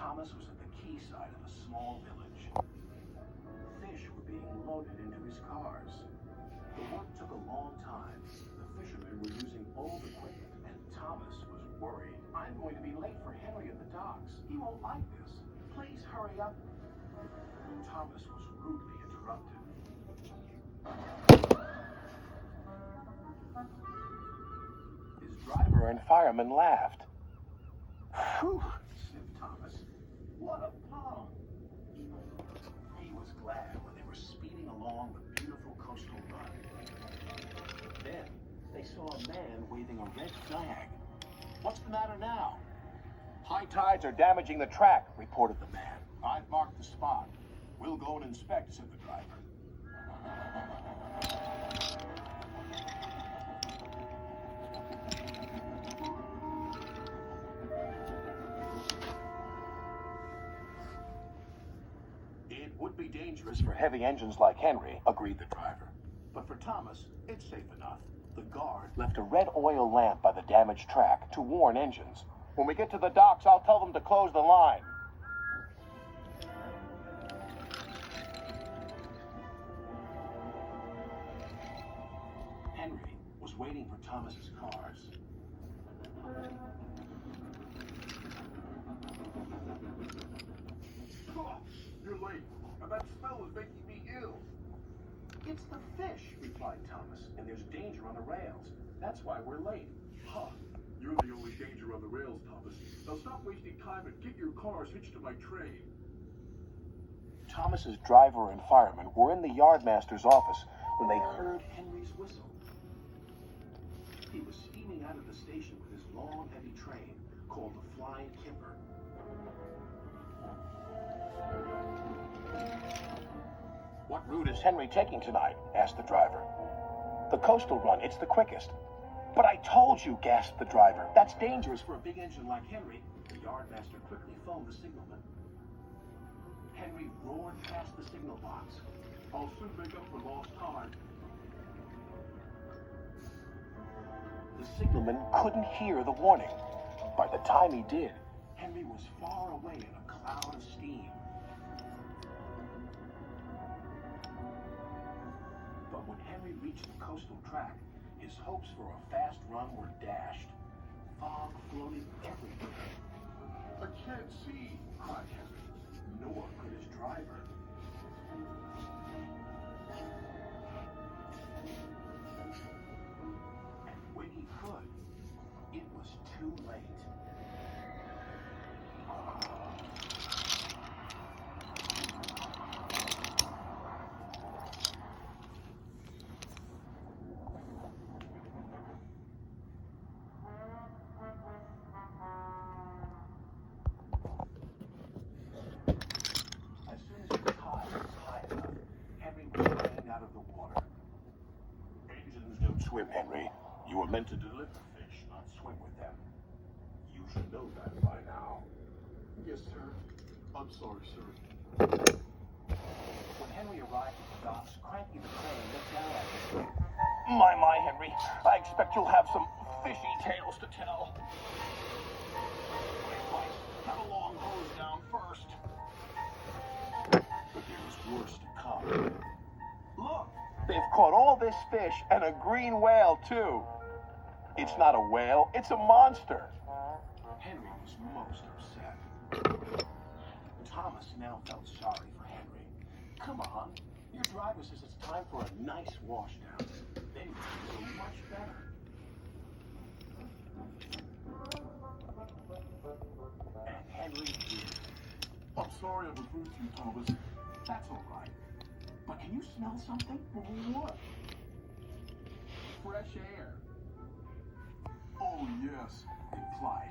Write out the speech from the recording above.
Thomas was at the quayside of a small village. Fish were being loaded into his cars. The work took a long time. The fishermen were using old equipment, and Thomas was worried. I'm going to be late for Henry at the docks. He won't like this. Please hurry up. Thomas was rudely interrupted. His driver and fireman laughed. Phew, sniffed Thomas. What a bum. He was glad when they were speeding along the beautiful coastal run. Then they saw a man waving a red flag. What's the matter now? High tides are damaging the track, reported the man. I've marked the spot. We'll go and inspect, said the driver. It would be dangerous for heavy engines like Henry, agreed the driver. But for Thomas, it's safe enough. The guard left a red oil lamp by the damaged track to warn engines. When we get to the docks, I'll tell them to close the line. Henry was waiting for Thomas's cars. Oh, you're late, and that smell is making me ill. It's the fish, replied Thomas, and there's danger on the rails. That's why we're late. Huh. You're the only danger on the rails, Thomas. Now stop wasting time and get your cars hitched to my train. Thomas's driver and fireman were in the yardmaster's office when they heard Henry's whistle. He was steaming out of the station with his long, heavy train called the Flying Kipper. What route is Henry taking tonight? Asked the driver. The coastal run, it's the quickest. But I told you, gasped the driver. That's dangerous for a big engine like Henry. The yardmaster quickly phoned the signalman. Henry roared past the signal box. I'll soon make up for lost time. The signalman couldn't hear the warning. By the time he did, Henry was far away in a cloud of steam. But when Henry reached the coastal track, his hopes for a fast run were dashed. Fog floated everywhere. I can't see, Cried Henry, nor could his driver. And when he could, it was too late. As soon as the tide was high enough, Henry was drained out of the water. Engines don't swim, Henry. You were meant to deliver fish, not swim with them. You should know that by now. Yes, sir. I'm sorry, sir. When Henry arrived at the docks, Cranky the crane looked down at him. My, Henry. I expect you'll have some fishy tales to tell. Have a long hose down first. But there was worse to come. Look, they've caught all this fish and a green whale, too. It's not a whale, it's a monster. Henry was most upset. Thomas now felt sorry for Henry. Come on, your driver says it's time for a nice washdown. Then you feel much better. And Henry did. I'm sorry I was rude to you, Thomas. That's all right. But can you smell something? What? Fresh air. Oh, yes. Implied